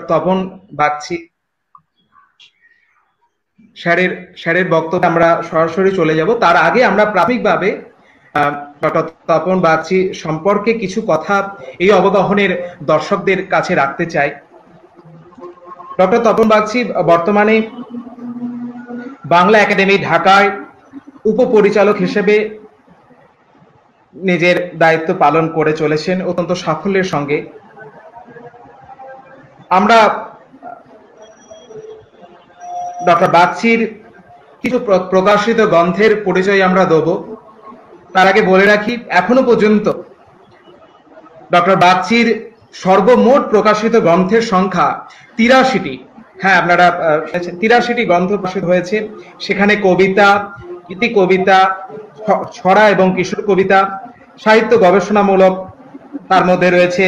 তপন বাগচি স্যারের বক্তব্যে আমরা সরাসরি চলে যাব। তার আগে আমরা প্রাথমিকভাবে ডক্টর তপন বাগচি সম্পর্কে কিছু কথা এই অবগাহনের দর্শকদের কাছে রাখতে চাই। ডক্টর তপন বাগচি বর্তমানে বাংলা একাডেমি ঢাকায় উপপরিচালক হিসেবে নিজের দায়িত্ব পালন করে চলেছেন অত্যন্ত সাফল্যের সঙ্গে। আমরা ডক্টর বাগচির কিছু প্রকাশিত গ্রন্থের পরিচয় আমরা দেব। তার আগে বলে রাখি, এখনো পর্যন্ত ডক্টর বাগচির সর্বমোট প্রকাশিত গ্রন্থের সংখ্যা ৮৩টি। হ্যাঁ, আপনারা ৮৩টি গ্রন্থ প্রকাশিত হয়েছে। সেখানে কবিতা, গীতি কবিতা, ছড়া এবং কিশোর কবিতা, সাহিত্য গবেষণামূলক, তার মধ্যে রয়েছে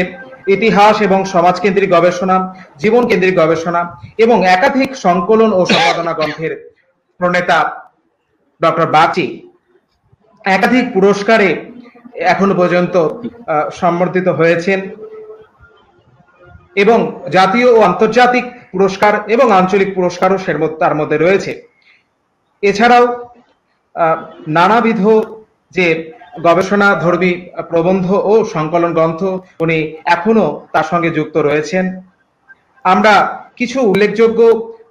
ইতিহাস এবং সমাজকেন্দ্রিক গবেষণা, জীবন কেন্দ্রিক গবেষণা এবং একাধিক সংকলন ও সম্পাদনা গ্রন্থের প্রণেতা ডক্টর বাগচি একাধিক পুরস্কারে এখনো পর্যন্ত সম্বর্ধিত হয়েছেন এবং জাতীয় ও আন্তর্জাতিক পুরস্কার এবং আঞ্চলিক পুরস্কারও তার মধ্যে রয়েছে। এছাড়াও নানাবিধ যে গবেষণা ধর্মী প্রবন্ধ ও সংকলন গ্রন্থ উনি এখনো তার সঙ্গে যুক্ত রয়েছেন। আমরা কিছু উল্লেখযোগ্য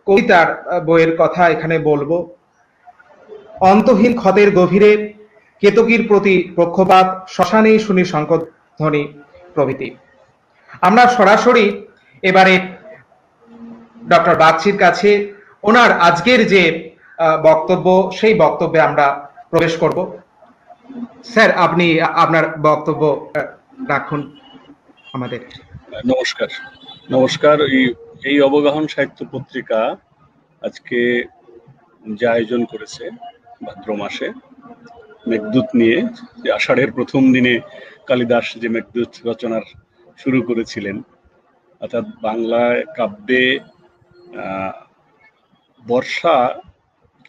কবিতার বইয়ের কথা এখানে বলবো। অন্তহীন ক্ষতের গভীরে, কেতকীর প্রতি পক্ষপাত, শ্মশানেই শুনি শঙ্খধ্বনি প্রভৃতি। আমরা সরাসরি এবারে ডক্টর বাগচির কাছে ওনার আজকের যে বক্তব্য, সেই বক্তব্যে আমরা প্রবেশ করব। স্যার, আপনি আপনার বক্তব্য রাখুন আমাদের। নমস্কার। নমস্কার। এই অবগাহন সাহিত্য পত্রিকা আজকে যে আয়োজন করেছে ভাদ্র মাসে মেঘদূত নিয়ে, আষাঢ়ের প্রথম দিনে কালিদাস যে মেঘদূত রচনার শুরু করেছিলেন, অর্থাৎ বাংলা কাব্যে বর্ষা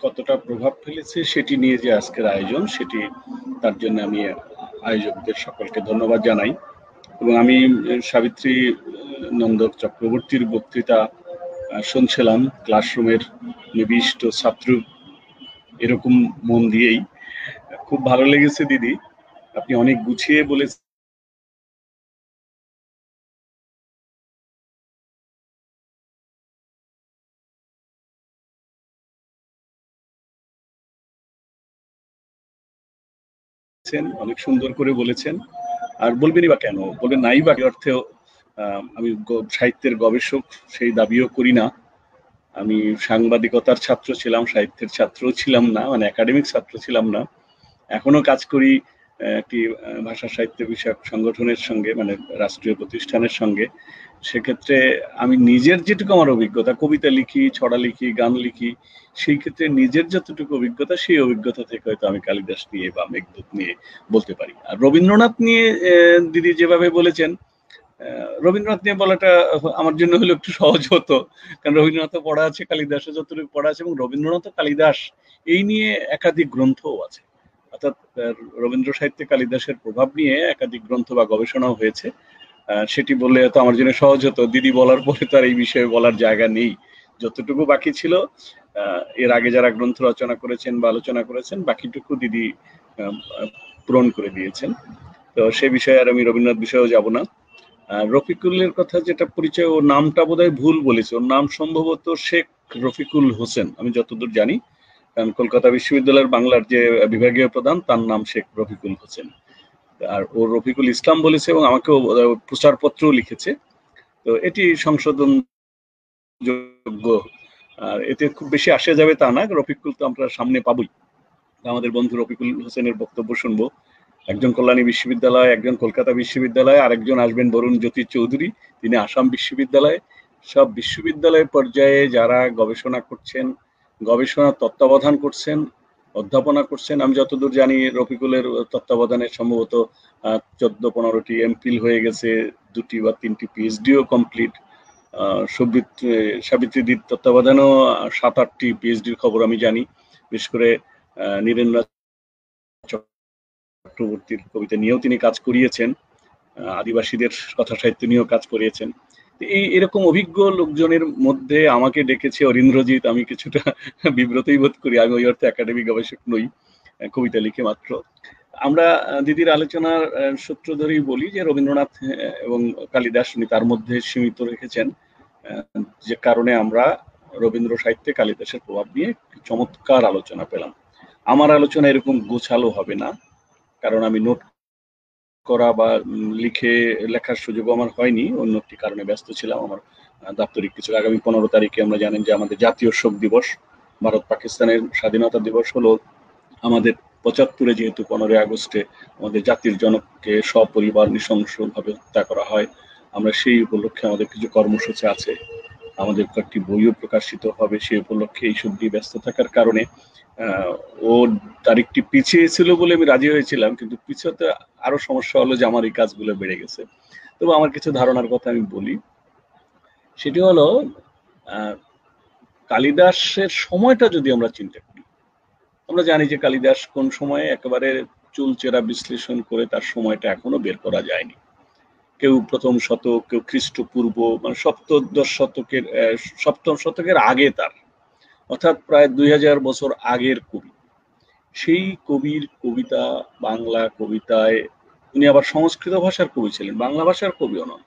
কতটা প্রভাব ফেলেছে সেটি নিয়ে যে আজকের আয়োজন, সেটি তার জন্য আমি আয়োজকদের সকলকে ধন্যবাদ জানাই। এবং আমি সাবিত্রী নন্দক চক্রবর্তীর বক্তৃতা শুনছিলাম ক্লাসরুমের নিবিষ্ট ছাত্র, এরকম মন দিয়েই। খুব ভালো লেগেছে দিদি, আপনি অনেক গুছিয়ে বলেছেন। অনেক সুন্দর করে বলেছেন। আর বলবেনই বা কেন, বলবেন নাই বা অর্থেও আমি সাহিত্যের গবেষক সেই দাবিও করি না। আমি সাংবাদিকতার ছাত্র ছিলাম, সাহিত্যের ছাত্র ছিলাম না, মানে একাডেমিক ছাত্র ছিলাম না। এখনো কাজ করি একটি ভাষা সাহিত্য বিষয়ক সংগঠনের সঙ্গে, মানে রাষ্ট্রীয় প্রতিষ্ঠানের সঙ্গে। সেক্ষেত্রে আমি নিজের যেটুকু আমার অভিজ্ঞতা, কবিতা লিখি, ছড়া লিখি, গান লিখি, সেই ক্ষেত্রে নিজের যতটুকু অভিজ্ঞতা, সেই অভিজ্ঞতা থেকে হয়তো আমি কালিদাস নিয়ে বা মেঘদূত নিয়ে বলতে পারি। আর রবীন্দ্রনাথ নিয়ে দিদি যেভাবে বলেছেন, রবীন্দ্রনাথ নিয়ে বলাটা আমার জন্য হলো একটু সহজ হতো, কারণ রবীন্দ্রনাথও পড়া আছে, কালিদাসও যতটুকু পড়া আছে, এবং রবীন্দ্রনাথ কালিদাস এই নিয়ে একাধিক গ্রন্থও আছে। অর্থাৎ রবীন্দ্র সাহিত্যে কালিদাসের প্রভাব নিয়ে একাধিক গ্রন্থ বা গবেষণাও হয়েছে। সেটি বললে তো আমার জন্য সহজ হতো। দিদি বলার পরে তো আর এই বিষয়ে বলার জায়গা নেই। যতটুকু বাকি ছিল, এর আগে যারা গ্রন্থ রচনা করেছেন বা আলোচনা করেছেন, বাকিটুকু দিদি পূরণ করে দিয়েছেন। তো সে বিষয়ে আর আমি রবীন্দ্রনাথ বিষয়েও যাব না। রফিকুলের কথা যেটা পরিচয়, ওর নামটা বোধহয় ভুল বলেছে। ওর নাম সম্ভবত শেখ রফিকুল হোসেন, আমি যতদূর জানি, কারণ কলকাতা বিশ্ববিদ্যালয়ের বাংলার যে বিভাগীয় প্রধান, তার নাম শেখ রফিকুল হোসেন। আর ও রফিকুল ইসলাম বলেছে এবং আমাকেও প্রচারপত্রও লিখেছে। তো এটি সংশোধন যোগ্য, আর এতে খুব বেশি আসে যাবে তা না। রফিকুল তো আমরা সামনে পাবই। আমাদের বন্ধু রফিকুল হোসেনের বক্তব্য শুনবো। একজন কল্যাণী বিশ্ববিদ্যালয়, একজন কলকাতা বিশ্ববিদ্যালয়, আরেকজন আসবেন বরুণ জ্যোতি চৌধুরী, তিনি আসাম বিশ্ববিদ্যালয়। সব বিশ্ববিদ্যালয় পর্যায়ে যারা গবেষণা করছেন, গবেষণা তত্ত্বাবধান করছেন, অধ্যাপনা করছেন। আমি যতদূর জানি রফিকুলের তত্ত্বাবধানে সম্ভবত 14-15টি এমফিল হয়ে গেছে, 2টি বা 3টি পিএইচডিও কমপ্লিট। সাবিত্রীদির তত্ত্বাবধানেও 7-8টি পিএইচডির খবর আমি জানি। বিশেষ করে নীরেন্দ্র চক্রবর্তীর কবিতা নিয়েও তিনি কাজ করিয়েছেন, আদিবাসীদের কথা সাহিত্য নিয়েও কাজ করিয়েছেন। এই এরকম অভিজ্ঞ লোকজনের মধ্যে আমাকে ডেকেছে অরিন্দ্রজিৎ। আমি কিছুটা বিব্রতই বোধ করি, আমি ওই অর্থে একাডেমিক গবেষক নই, কবিতা লিখে মাত্র। আমরা দিদির আলোচনার সূত্র ধরেই বলি যে রবীন্দ্রনাথ এবং কালিদাস উনি তার মধ্যে সীমিত রেখেছেন, যে কারণে আমরা রবীন্দ্র সাহিত্যে কালিদাসের প্রভাব নিয়ে চমৎকার আলোচনা পেলাম। আমার আলোচনা এরকম গোছালো হবে না, কারণ আমি নোট করা বা লেখার সুযোগ আমার হয়নি, অন্য একটি কারণে ব্যস্ত ছিলাম আমার দাপ্তরিক কিছু। আগামী 15 তারিখে আমরা জানেন যে আমাদের জাতীয় শোক দিবস, ভারত পাকিস্তানের স্বাধীনতা দিবস হলো আমাদের 75-এ, যেহেতু 15 আগস্টে আমাদের জাতির জনককে সপরিবার নৃশংসভাবে হত্যা করা হয়, আমরা সেই উপলক্ষে আমাদের কিছু কর্মসূচি আছে, আমাদের কয়েকটি বইও প্রকাশিত হবে সেই উপলক্ষে। এইসব দিয়ে ব্যস্ত থাকার কারণে ও তারিখটি পিছিয়ে ছিল বলে আমি রাজি হয়েছিলাম, কিন্তু পিছাতে আরো সমস্যা হলো যে আমার এই কাজগুলো বেড়ে গেছে। তবে আমার কিছু ধারণার কথা আমি বলি, সেটি হলো কালিদাসের সময়টা যদি আমরা চিন্তা করি, আমরা জানি যে কালিদাস কোন সময়ে একেবারে চুলচেরা বিশ্লেষণ করে তার সময়টা এখনো বের করা যায়নি। কেউ প্রথম শতক, কেউ খ্রিস্টপূর্ব, মানে সপ্তম শতকের আগে তার, অর্থাৎ প্রায় 2000 বছর আগের কবি। সেই কবির কবিতা, বাংলা কবিতায়, উনি আবার সংস্কৃত ভাষার কবি ছিলেন, বাংলা ভাষার কবিও নন,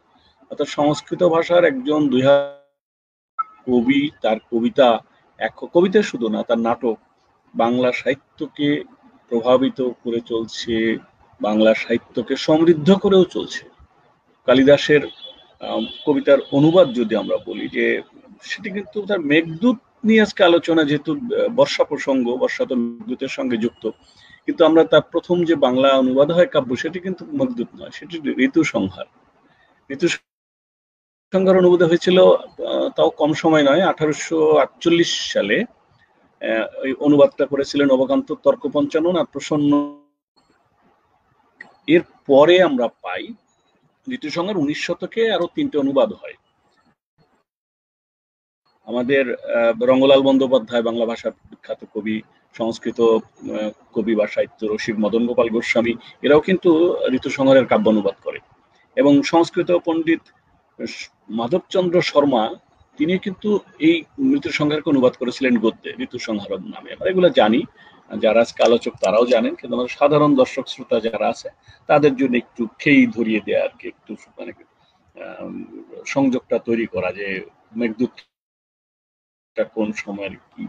অর্থাৎ সংস্কৃত ভাষার একজন 2000 কবি, তার কবিতা, কবিতা শুধু না, তার নাটক বাংলা সাহিত্যকে প্রভাবিত করে চলছে, বাংলা সাহিত্যকে সমৃদ্ধ করেও চলছে। কালিদাসের কবিতার অনুবাদ যদি আমরা বলি, যে সেটি কিন্তু তার মেঘদূত নিয়ে আজকে আলোচনা, যেহেতু বর্ষা প্রসঙ্গ, বর্ষা তো মেঘদূতের সঙ্গে যুক্ত, কিন্তু আমরা তার প্রথম যে বাংলা অনুবাদ হয় কাব্য, সেটি কিন্তু মেঘদূত নয়, সেটি ঋতু সংহার। ঋতু সংহার অনুবাদ হয়েছিল, তাও কম সময় নয়, 1848 সালে। ওই অনুবাদটা করেছিলেন নবকান্ত তর্কপঞ্চানন আর প্রসন্ন। এর পরে আমরা পাই ঋতু সংহার 19 শতকে আরো 3টে অনুবাদ হয়। আমাদের রঙ্গলাল বন্দ্যোপাধ্যায়, বাংলা ভাষার বিখ্যাত কবি, সংস্কৃত কবি বা সাহিত্য রসিক মদন গোপাল গোস্বামী, এরাও কিন্তু ঋতু সংহারের কাব্য অনুবাদ করে। এবং সংস্কৃত পণ্ডিত মাধবচন্দ্র শর্মা, তিনি কিন্তু এই ঋতু সংহারকে অনুবাদ করেছিলেন গদ্যে, ঋতু সংহার নামে। আমরা এগুলো জানি, যারা আজকে আলোচক তারাও জানেন, কিন্তু আমাদের সাধারণ দর্শক শ্রোতা যারা আছে তাদের জন্য একটু খেই ধরিয়ে দেয়া আর কি, একটু মানে সংযোগটা তৈরি করা, যে মেঘদূত কোন সময়ের কি।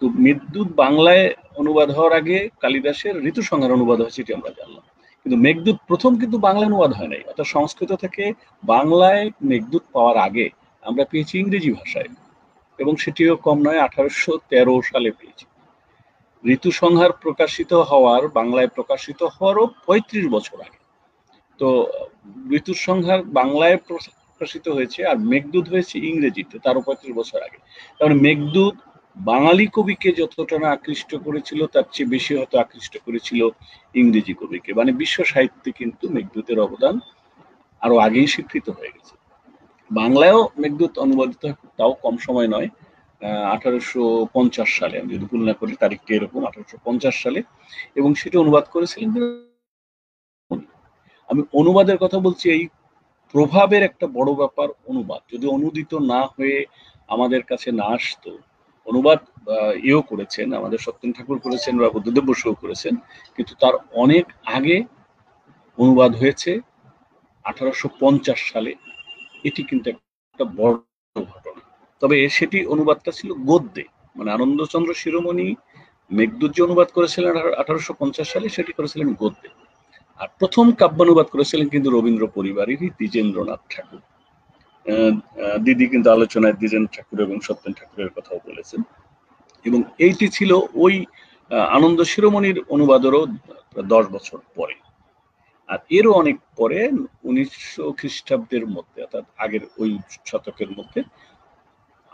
তো মেঘদূত বাংলায় অনুবাদ হওয়ার আগে কালিদাসের ঋতু সংহার অনুবাদ হয়েছে, এটি আমরা জানলাম। কিন্তু মেঘদূত প্রথম কিন্তু বাংলা অনুবাদ হয় নাই, অর্থাৎ সংস্কৃত থেকে বাংলায় মেঘদূত পাওয়ার আগে আমরা পেয়েছি ইংরেজি ভাষায়, এবং সেটিও কম নয়, 1813 সালে পেয়েছি। ঋতু সংহার প্রকাশিত হওয়ার, বাংলায় প্রকাশিত হওয়ারও 35 বছর আগে। তো ঋতু সংহার বাংলায় প্রকাশিত হয়েছে, আর মেঘদূত হয়েছে ইংরেজিতে, তারও 35 বছর আগে। তারপরে মেঘদূত বাঙালি কবিকে যতটা না আকৃষ্ট করেছিল, তার চেয়ে বেশি হয়তো আকৃষ্ট করেছিল ইংরেজি কবিকে। মানে বিশ্ব সাহিত্যে কিন্তু মেঘদূতের অবদান আরো আগেই স্বীকৃত হয়ে গেছে। বাংলায়ও মেঘদূত অনুবাদিত, তাও কম সময় নয়, 1850 সালে, আমি যদি ভুল না করি তারিখটি এরকম, 1850 সালে, এবং সেটা অনুবাদ করেছিলেন। আমি অনুবাদের কথা বলছি, এই প্রভাবের একটা বড় ব্যাপার অনুবাদ। যদি অনুদিত না হয়ে আমাদের কাছে না আসতো, অনুবাদ এও করেছেন আমাদের সত্যেন ঠাকুর করেছেন বা বুদ্ধদেব বসুও করেছেন, কিন্তু তার অনেক আগে অনুবাদ হয়েছে 1850 সালে। এটি কিন্তু একটা বড় ঘটনা। তবে সেটি অনুবাদটা ছিল গদ্যে, মানে আনন্দচন্দ্র শিরোমণি মেঘদূত যে অনুবাদ করেছিলেন 1850 সালে, সেটি করেছিলেন গদ্যে। আর প্রথম কাব্যানুবাদ করেছিলেন কিন্তু রবীন্দ্র পরিবারেরই দ্বিজেন্দ্রনাথ ঠাকুর। দিদি কিন্তু আলোচনায় দ্বিজেন্দ্র ঠাকুর এবং সত্যেন ঠাকুরের কথাও বলেছেন, এবং এইটি ছিল ওই আনন্দ শিরোমণির অনুবাদেরও 10 বছর পরে। আর এরও অনেক পরে 1900 খ্রিস্টাব্দের মধ্যে, অর্থাৎ আগের ওই শতকের মধ্যে,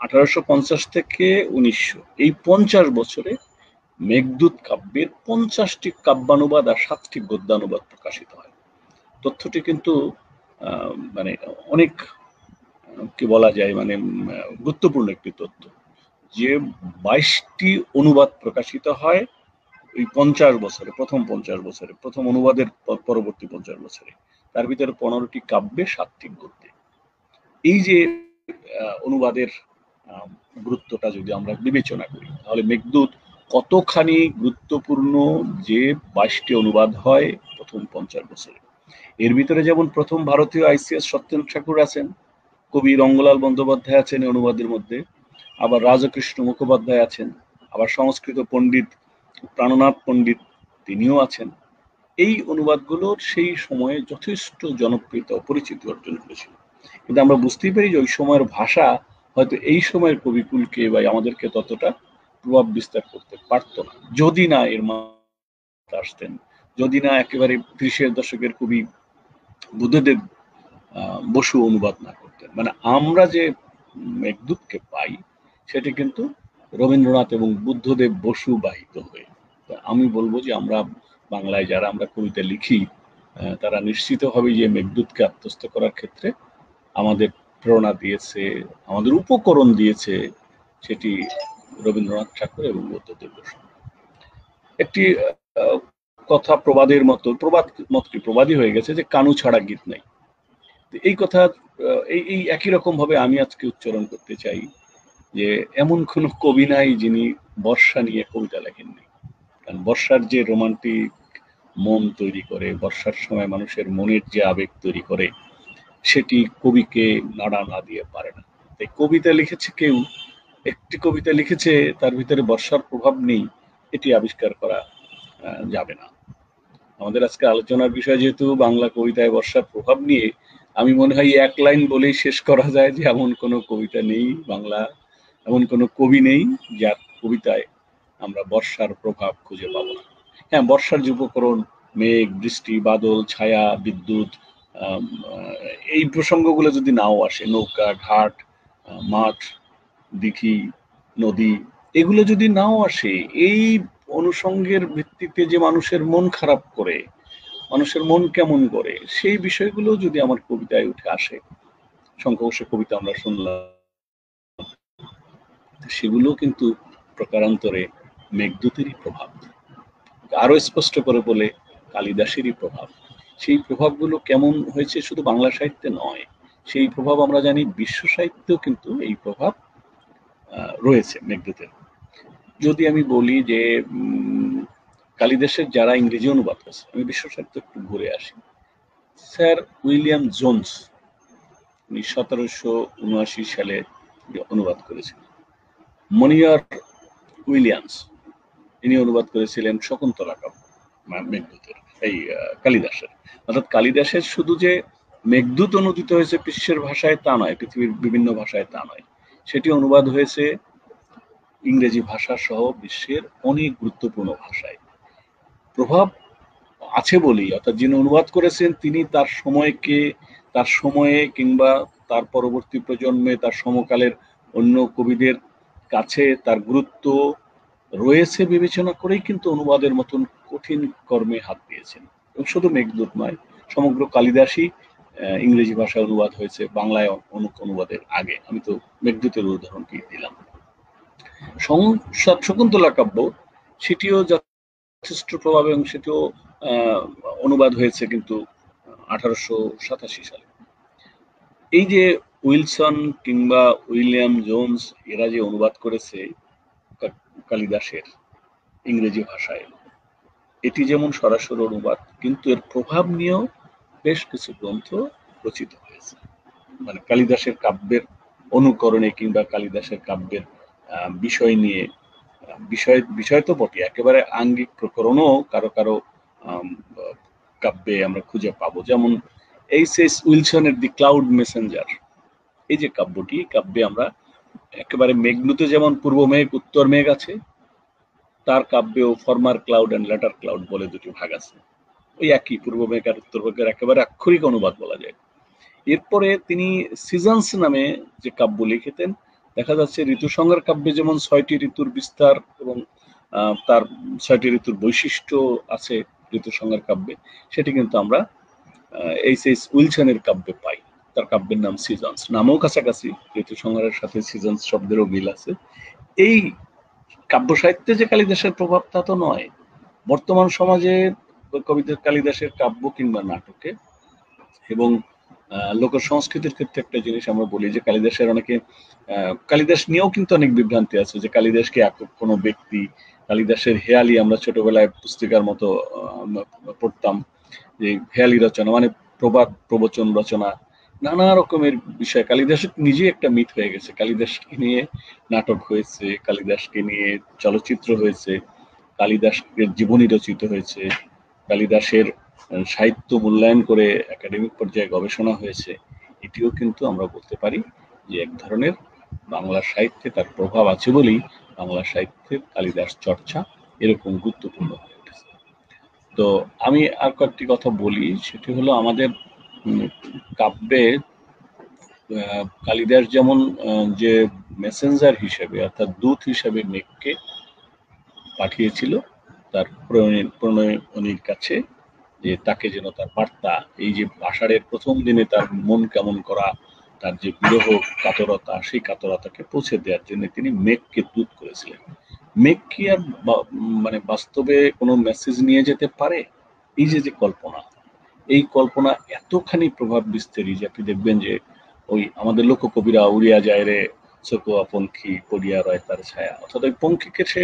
1850 থেকে 1900, এই 50 বছরে মেঘদূত কাব্যের 50টি কাব্যানুবাদ আর 7টি গদ্যানুবাদ প্রকাশিত হয়। তথ্যটি কিন্তু মানে অনেক কি বলা যায়, মানে গুরুত্বপূর্ণ একটি তথ্য, যে 22টি অনুবাদ প্রকাশিত হয় ওই 50 বছরে, প্রথম 50 বছরে, প্রথম অনুবাদের পরবর্তী 50 বছরে। তার ভিতরে 15টি কাব্যে, 7টি গদ্যে। এই যে অনুবাদের গুরুত্বটা যদি আমরা বিবেচনা করি, তাহলে মেঘদূত কতখানি গুরুত্বপূর্ণ, যে 22টি অনুবাদ হয় প্রথম 50 বছরে। এর ভিতরে যেমন প্রথম ভারতীয় আইসিএস সত্যেন্দ্র ঠাকুর আছেন, কবি রঙ্গলাল বন্দ্যোপাধ্যায় আছেন এই অনুবাদের মধ্যে, আবার রাজকৃষ্ণ মুখোপাধ্যায় আছেন, আবার সংস্কৃত পণ্ডিত প্রাণনাথ পণ্ডিত তিনিও আছেন। এই অনুবাদগুলোর সেই সময়ে যথেষ্ট জনপ্রিয়তা ও পরিচিতি অর্জন করেছিল। কিন্তু আমরা বুঝতেই পারি যে ওই সময়ের ভাষা হয়তো এই সময়ের কবিকুলকে বা আমাদেরকে ততটা প্রভাব বিস্তার করতে পারত না, যদি না এর মাঝে আসতেন, যদি না একেবারে 30-এর দশকের কবি বুদ্ধদেব বসু অনুবাদ না করতেন। মানে আমরা যে মেঘদূতকে পাই সেটি কিন্তু রবীন্দ্রনাথ এবং বুদ্ধদেব বসু বাহিত হয়ে। আমি বলবো যে আমরা বাংলায় যারা আমরা কবিতা লিখি, তারা নিশ্চিতভাবে যে মেঘদূতকে আত্মস্থ করার ক্ষেত্রে আমাদের প্রেরণা দিয়েছে, আমাদের উপকরণ দিয়েছে, সেটি রবীন্দ্রনাথ ঠাকুর এবং বুদ্ধদেব বসু। একটি কথা প্রবাদের মতো, প্রবাদই হয়ে গেছে যে কানু ছাড়া গীত নাই। এই কথা এই একই রকম ভাবে আমি আজকে উচ্চারণ করতে চাই যে এমন কোন কবি নাই যিনি বর্ষা নিয়ে কবিতা লেখেননি। কারণ বর্ষার যে রোমান্টিক মন তৈরি করে, বর্ষার সময় মানুষের মনের যে আবেগ তৈরি করে, সেটি কবিকে নাড়া না দিয়ে পারে না। তাই কবিতা লিখেছে কেউ, একটি কবিতা লিখেছে তার ভিতরে বর্ষার প্রভাব নেই, এটি আবিষ্কার করা যাবে না। আমাদের আজকে আলোচনার বিষয় যেহেতু বাংলা কবিতায় বর্ষার প্রভাব নিয়ে, আমি মনে হয় এক লাইন বলেই শেষ করা যায় যে এমন কোনো কবিতা নেই বাংলা, এমন কোনো কবি নেই যার কবিতায় আমরা বর্ষার প্রভাব খুঁজে পাবো না। হ্যাঁ, বর্ষার যে উপকরণ মেঘ, বৃষ্টি, বাদল, ছায়া, বিদ্যুৎ, এই প্রসঙ্গগুলো যদি নাও আসে, নৌকা, ঘাট, মাঠ, দিঘি, নদী, এগুলো যদি নাও আসে, এই অনুষঙ্গের ভিত্তিতে যে মানুষের মন খারাপ করে, মানুষের মন কেমন করে, সেই বিষয়গুলো যদি আমার কবিতায় উঠে আসে, সংখ্যাগরিষ্ঠ কবিতা আমরা শুনলাম, সেগুলো কিন্তু প্রকারান্তরে মেঘদূতেরই প্রভাব। আরো স্পষ্ট করে বলে কালিদাসেরই প্রভাব। সেই প্রভাবগুলো কেমন হয়েছে শুধু বাংলা সাহিত্যে নয়, সেই প্রভাব আমরা জানি বিশ্ব সাহিত্যেও কিন্তু এই প্রভাব রয়েছে মেঘদূতের। যদি আমি বলি যে কালিদাসের যারা ইংরেজি অনুবাদ করেছে, আমি বিশ্ব সাহিত্য একটু ঘুরে আসি। স্যার উইলিয়াম জোন্স, উনি 1779 সালে অনুবাদ করেছিলেন। মনিয়ার উইলিয়ামস, ইনি অনুবাদ করেছিলেন শকুন্তলা কাব্য মেঘদূতের, এই কালিদাসের। অর্থাৎ কালিদাসের শুধু যে মেঘদূত অনুদিত হয়েছে বিশ্বের ভাষায় তা নয়, পৃথিবীর বিভিন্ন ভাষায় তা নয়, সেটি অনুবাদ হয়েছে ইংরেজি ভাষা সহ বিশ্বের অনেক গুরুত্বপূর্ণ ভাষায়। প্রভাব আছে বলেই, অর্থাৎ যিনি অনুবাদ করেছেন তিনি তার সময়কে, তার সময়ে কিংবা তার পরবর্তী প্রজন্মে, তার সমকালের অন্য কবিদের কাছে তার গুরুত্ব রয়েছে বিবেচনা করেই কিন্তু অনুবাদের মতন কঠিন কর্মে হাত দিয়েছেন। এবং শুধু মেঘদূত নয়, সমগ্র কালিদাসই ইংরেজি ভাষায় অনুবাদ হয়েছে বাংলায় অনুবাদের আগে। আমি তো মেঘদূতের উদাহরণটি দিলাম। শকুন্তলা কাব্য, সেটিও যথেষ্ট প্রভাব, এবং সেটিও অনুবাদ হয়েছে কিন্তু 1887 সালে। এই যে উইলসন কিংবা উইলিয়াম জোন্স, এরা যে অনুবাদ করেছে কালিদাসের ইংরেজি ভাষায়, এটি যেমন সরাসরি অনুবাদ, কিন্তু এর প্রভাব নিয়েও বেশ কিছু গ্রন্থ রচিত হয়েছে। মানে কালিদাসের কাব্যের অনুকরণে কিংবা কালিদাসের কাব্যের বিষয় নিয়ে, বিষয় তো বটে, একেবারে আঙ্গিক প্রকরণও কারো কারো কাব্যে আমরা খুঁজে পাবো। যেমন এইচ.এস. উইলসনের দি ক্লাউড মেসেঞ্জার, এই যে কাব্যটি, কাব্যে আমরা একেবারে মেঘদূতে যেমন পূর্ব মেঘ উত্তর মেঘ আছে, তার কাব্যেও former cloud and latter cloud বলে দুটি ভাগ আছে। ওই একই পূর্ব মেঘ আর উত্তর মেঘের একেবারে আক্ষরিক অনুবাদ বলা যায়। এরপরে তিনি সিজনস নামে যে কাব্য লিখেতেন, দেখা যাচ্ছে ঋতুসংহার কাব্যে যেমন 6টি ঋতুর বিস্তার এবং তার 6টি ঋতুর বৈশিষ্ট্য আছে ঋতুসংহার কাব্যে, সেটি কিন্তু আমরা এইচ.এস. উইলসনের কাব্যে পাই। তার কাব্যের নাম সিজনস, নামও কাছাকাছি, ঋতুসংহারের সাথে সিজনস শব্দেরও মিল আছে। এই কাব্য সাহিত্যে যে কালিদাসের প্রভাব তা তো নয়, বর্তমান সমাজে কবিদের কালিদাসের কাব্য কিংবা নাটকে এবং লোক সংস্কৃতির ক্ষেত্রে একটা জিনিস আমরা বলি যে কালিদাসের অনেকে কালিদাস নিয়েও কিন্তু অনেক বিভ্রান্তি আছে, যে কালিদাসকে একক কোনো ব্যক্তি, কালিদাসের হেয়ালি আমরা ছোটবেলায় পুস্তিকার মতো পড়তাম, যে হেয়ালি রচনা মানে প্রবাদ প্রবচন রচনা, নানা রকমের বিষয়। কালিদাস নিজে একটা মিথ হয়ে গেছে, কালিদাসকে নিয়ে নাটক হয়েছে, কালিদাসকে নিয়ে চলচ্চিত্র হয়েছে, কালিদাসের জীবনী রচিত হয়েছে, কালিদাসের সাহিত্য মূল্যায়ন করে একাডেমিক পর্যায়ে গবেষণা হয়েছে। এটিও কিন্তু আমরা বলতে পারি যে এক ধরনের বাংলা সাহিত্যে তার প্রভাব আছে বলেই বাংলা সাহিত্যের কালিদাস চর্চা এরকম গুরুত্বপূর্ণ হয়ে উঠেছে। তো আমি আর কয়েকটি কথা বলি, সেটি হলো আমাদের কাব্যে কালিদাস যেমন যে মেসেঞ্জার হিসেবে অর্থাৎ দূত হিসেবে মেঘকে পাঠিয়েছিল তার প্রণয়নীর কাছে, যে তাকে যেন তার বার্তা, এই যে আষাঢ়ের প্রথম দিনে তার মন কেমন করা, তার যে বিরহ কাতরতা, সেই কাতরতাকে পৌঁছে দেওয়ার জন্য তিনি মেঘকে দূত করেছিলেন। মেঘ কি আর মানে বাস্তবে কোনো মেসেজ নিয়ে যেতে পারে? এই যে যে কল্পনা, এই কল্পনা এতখানি প্রভাব বিস্তারী যে আপনি দেখবেন যে ওই আমাদের লোককবিরা উড়িয়া যায় রে চকুয়া পঙ্খী পড়িয়া রয় তার ছায়া, অর্থাৎ ওই পঙ্খীকে সে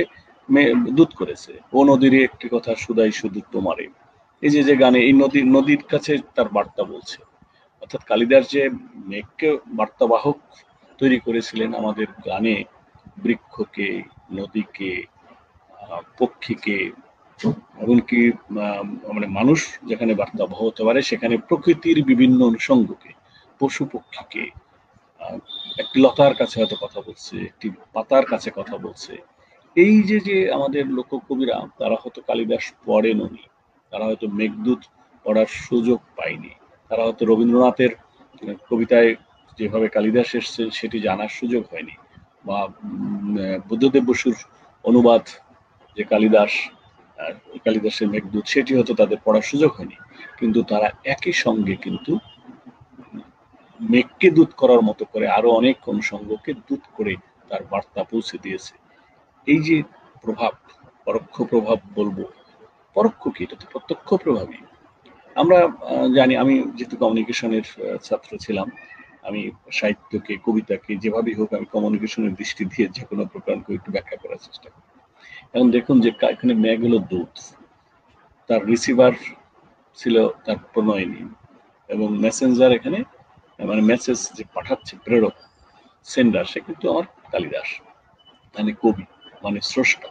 দূত করেছে। ও নদীর একটি কথা সুদাই শুধু তোমারে, এই যে যে গানে এই নদীর কাছে তার বার্তা বলছে। অর্থাৎ কালিদাস যে মেঘকে বার্তাবাহক তৈরি করেছিলেন আমাদের গানে, বৃক্ষকে, নদীকে, পক্ষীকে, এমনকি মানে মানুষ যেখানে বার্তাবহ হতে পারে সেখানে প্রকৃতির বিভিন্ন অনুষঙ্গকে, পশু পক্ষীকে, একটি লতার কাছে হয়তো কথা বলছে, একটি পাতার কাছে কথা বলছে। এই যে যে আমাদের লোককবিরা, তারা হয়তো কালিদাস পড়েননি, তারা হয়তো মেঘদূত পড়ার সুযোগ পায়নি, তারা হয়তো রবীন্দ্রনাথের কবিতায় যেভাবে কালিদাস এসছে সেটি জানার সুযোগ হয়নি, বা বুদ্ধদেব বসুর অনুবাদ যে কালিদাসের মেঘদূত, সেটি হয়তো তাদের পড়ার সুযোগ হয়নি। কিন্তু তারা একই সঙ্গে কিন্তু মেঘকে দূত করার মতো করে আরো অনেক অনুষঙ্গকে দূত করে তার বার্তা পৌঁছে দিয়েছে। এই যে প্রভাব, পরোক্ষ প্রভাব বলবো, পরোক্ষ কি, এটা তো প্রত্যক্ষ প্রভাবই। আমরা জানি, আমি যেহেতু কমিউনিকেশনের ছাত্র ছিলাম, আমি সাহিত্যকে, কবিতাকে যেভাবেই হোক আমি কমিউনিকেশনের দৃষ্টি দিয়ে যে কোনো প্রকার একটু ব্যাখ্যা করার চেষ্টা করি। এখন দেখুন যে এখানে মেঘ হলো দূত, তার রিসিভার ছিল তার প্রণয়নী, এবং মেসেঞ্জার এখানে মানে মেসেজ যে পাঠাচ্ছে প্রেরক, সেন্ডার, সে কিন্তু আমার কালিদাস, মানে কবি, মানে স্রষ্টা।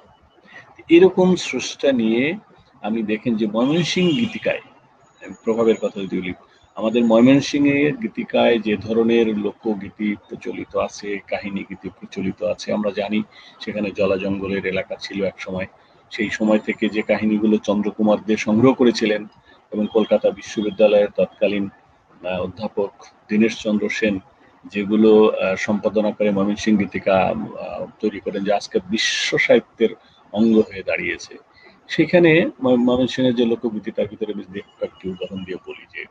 এরকম স্রষ্টা নিয়ে আমি দেখেন যে ময়মনসিংহ গীতিকায়, প্রভাবের কথা যদি বলি, আমাদের ময়মনসিংহের গীতিকায় যে ধরনের লোকগীতি প্রচলিত আছে, কাহিনী গীতি প্রচলিত আছে, আমরা জানি সেখানে জলা জঙ্গলের এলাকা ছিল এক সময়। সেই সময় থেকে যে কাহিনীগুলো চন্দ্রকুমার দে সংগ্রহ করেছিলেন এবং কলকাতা বিশ্ববিদ্যালয়ের তৎকালীন অধ্যাপক দীনেশ চন্দ্র সেন যেগুলো সম্পাদনা করে ময়মনসিংহ গীতিকা তৈরি করেন, যে আজকে বিশ্ব সাহিত্যের অঙ্গ হয়ে দাঁড়িয়েছে। সেখানে ময়মনসিংহের যে লোকগীতি, তার ভিতরে একটি উদাহরণ দিয়ে বলি যে,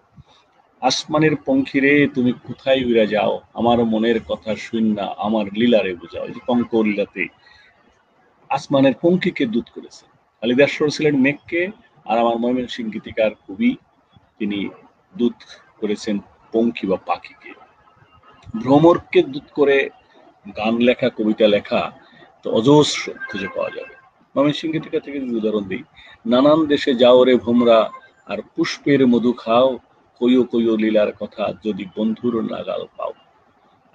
আসমানের পঙ্খিরে তুমি কোথায় উড়ে যাও, আমার মনের কথা শুননা আমার লীলারে বুঝাও। এই যে পঙ্ক লীলাতে আসমানের পঙ্খিকে দূত করেছে কালিদাস, ছিলেন মেঘকে, আর আমার ময়মনসিংহ গীতিকার কবি তিনি দূত করেছেন পঙ্খী বা পাখিকে। ভ্রমরকে দূত করে গান লেখা, কবিতা লেখা তো অজস্র খুঁজে পাওয়া যাবে। ময়মনসিংহ গীতিকা থেকে যদি উদাহরণ দিই, নানান দেশে যাও রে ভোমরা, আর পুষ্পের মধু খাও, কইও কইও লীলার কথা যদি বন্ধুর নাগাল পাও।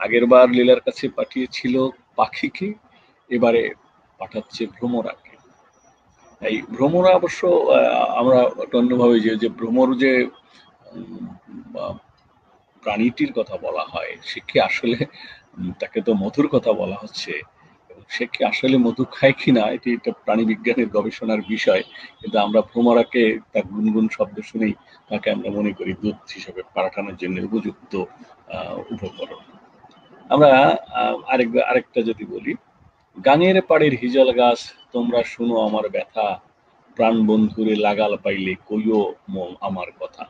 আগের বার লীলার কাছে পাঠিয়েছিল পাখিকে, এবারে পাঠাচ্ছে ভ্রমরাকে। এই ভ্রমরা অবশ্য আমরা অন্যভাবে যে ভ্রমর যে প্রাণীটির কথা বলা হয়, সে কি আসলে, তাকে তো মধুর কথা বলা হচ্ছে, সে কি আসলে মধু খায় কিনা এটি একটা প্রাণী বিজ্ঞানের গবেষণার বিষয়, কিন্তু আমরা ভ্রমরাকে তার গুনগুন শব্দ শুনেই তাকে আমরা মনে করি দূত হিসেবে পাঠানোর জন্য উপযুক্ত উপকরণ। আমরা আরেকটা যদি বলি, গাঙের পাড়ের হিজল গাছ তোমরা শুনো আমার ব্যথা, প্রাণ বন্ধুরে লাগাল পাইলে কইও আমার কথা।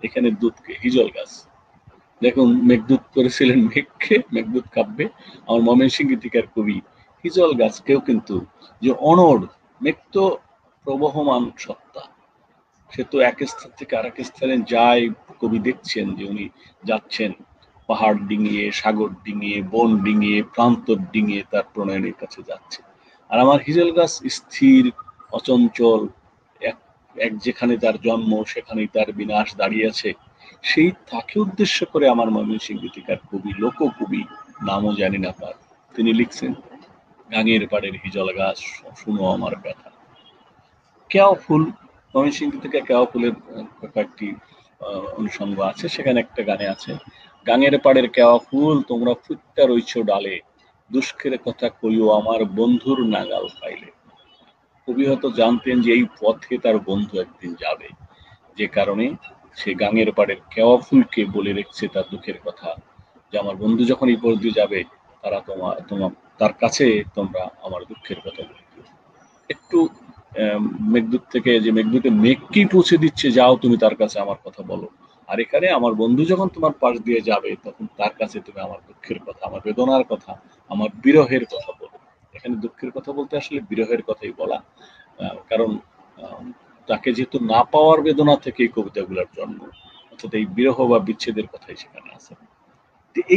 এখানে দূতকে, হিজল গাছ। দেখুন মেঘদূত করেছিলেন মেঘকে, মেঘদূত কাব্যে আমার ময়মনসিংহ গীতিকার কবি হিজল গাছকেও কিন্তু, যে অনড়, মেঘ তো প্রবহমান সত্তা, সে তো এক স্থান থেকে আরেক স্থানে যায়। কবি দেখছেন যে উনি যাচ্ছেন পাহাড় ডিঙিয়ে, সাগর ডিঙিয়ে, বন ডিঙিয়ে, প্রান্তর ডিঙিয়ে তার প্রণয়নের কাছে যাচ্ছে। আর আমার হিজল গাছ স্থির, অচঞ্চল, এক এক যেখানে তার জন্ম সেখানেই তার বিনাশ দাঁড়িয়ে আছে। সেই তাকে উদ্দেশ্য করে আমার ময়মনসিংহ গীতিকার কবি, লোককবি, নামও জানি না তার, তিনি লিখছেন গাঙের পাড়ের হিজল গাছ শুনো আমার ব্যথা। কেওয়া ফুল, ময়মনসিংহ থেকে কেওয়া ফুলের কয়েকটি অনুষঙ্গ আছে, সেখানে একটা গানে আছে, গাঙের পাড়ের কেওয়া ফুল তোমরা ফুটটা রইছ ডালে, দুষ্কের কথা কইও আমার বন্ধুর নাগাল পাইলে। কবি হয়তো জানতেন যে এই পথে তার বন্ধু একদিন যাবে, যে কারণে সে গাঙের পাড়ের কেওয়া ফুলকে বলে রেখেছে তার দুঃখের কথা, যে আমার বন্ধু যখন এই পথ দিয়ে যাবে তারা তোমার তার কাছে তোমরা আমার দুঃখের কথা বলে দিও। একটু মেঘদূত থেকে, যে মেঘদূতে মেঘকেই পৌঁছে দিচ্ছে, যাও তুমি তার কাছে আমার কথা বলো। আর এখানে আমার বন্ধু যখন তোমার পাশ দিয়ে যাবে তখন তার কাছে তুমি আমার দুঃখের কথা, আমার বেদনার কথা, আমার বিরহের কথা বলো। এখানে দুঃখের কথা বলতে আসলে বিরহের কথাই বলা, কারণ তাকে যেহেতু না পাওয়ার বেদনা থেকে এই কবিতাগুলোর জন্ম, অর্থাৎ এই বিরহ বা বিচ্ছেদের কথাই সেখানে আছে।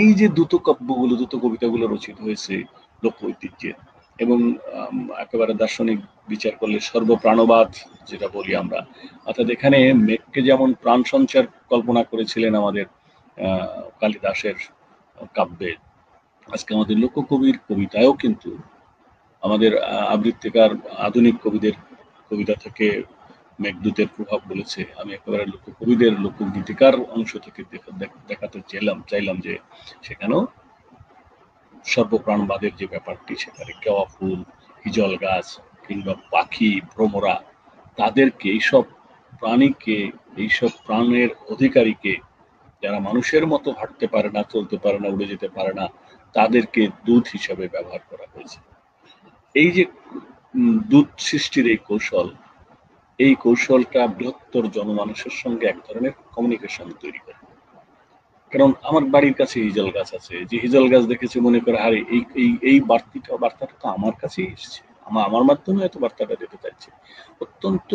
এই যে দ্রুত কাব্যগুলো, দ্রুত কবিতাগুলো রচিত হয়েছে লোক ঐতিহ্যে, এবং একেবারে দার্শনিক বিচার করলে সর্বপ্রাণবাদ যেটা বলি আমরা, অর্থাৎ এখানে মেঘকে যেমন প্রাণ সঞ্চার কল্পনা করেছিলেন আমাদের কালিদাসের কাব্যে, আজকে আমাদের লোককবির কবিতায়ও কিন্তু আমাদের আবৃত্তিকার আধুনিক কবিদের কবিতা থেকে মেঘদূতের প্রভাব বলেছে। আমি একেবারে লোককবিদের লোকগীতিকার অংশ থেকে দেখাতে চাইলাম যে সেখানেও সর্বপ্রাণবাদের যে ব্যাপারটি, সেখানে কেওয়া ফুল, হিজল গাছ কিংবা পাখি, ভ্রমরা, তাদেরকে, এইসব প্রাণীকে, এইসব প্রাণের অধিকারীকে, যারা মানুষের মতো হাঁটতে পারে না, চলতে পারে না, উড়ে যেতে পারে না, তাদেরকে দূত হিসাবে ব্যবহার করা হয়েছে। এই যে দূত সৃষ্টির এই কৌশল, এই কৌশলটা বৃহত্তর জনমানুষের সঙ্গে এক ধরনের কমিউনিকেশন তৈরি করে। কারণ আমার বাড়ির কাছে হিজল গাছ আছে, যে হিজল গাছ দেখেছে মনে করে আরে এই এই এই বার্তাটা তো আমার কাছেই এসছে, আমার মাধ্যমে হয়তো বার্তাটা দিতে চাইছে। অত্যন্ত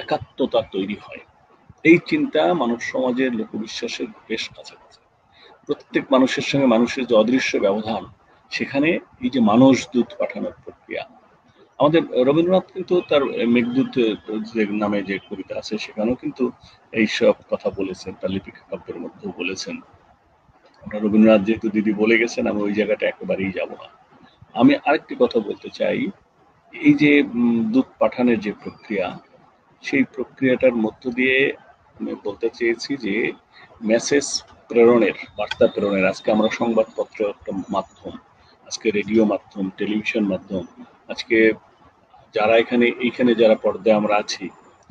একাত্মতা তৈরি হয়। এই চিন্তা মানব সমাজের লোকবিশ্বাসের বেশ কাছাকাছি। প্রত্যেক মানুষের সঙ্গে মানুষের যে অদৃশ্য ব্যবধান, সেখানে এই যে মানুষ দূত পাঠানোর প্রক্রিয়া, আমাদের রবীন্দ্রনাথ কিন্তু তার মেঘদূত নামে যে কবিতা আছে সেখানেও কিন্তু এইসব কথা বলেছেন, তার লিপিকা কাব্যের মধ্যেও বলেছেন। আমরা রবীন্দ্রনাথ যেহেতু দিদি বলে গেছেন, আমি ওই জায়গাটা একেবারেই যাব না। আমি আরেকটি কথা বলতে চাই, এই যে দূত পাঠানোর যে প্রক্রিয়া, সেই প্রক্রিয়াটার মধ্য দিয়ে আমি বলতে চেয়েছি যে মেসেজ প্রেরণের, বার্তা প্রেরণের, আজকে আমরা সংবাদপত্র একটা মাধ্যম, আজকে রেডিও মাধ্যম, টেলিভিশন মাধ্যম, আজকে যারা এইখানে যারা পর্দায় আমরা আছি,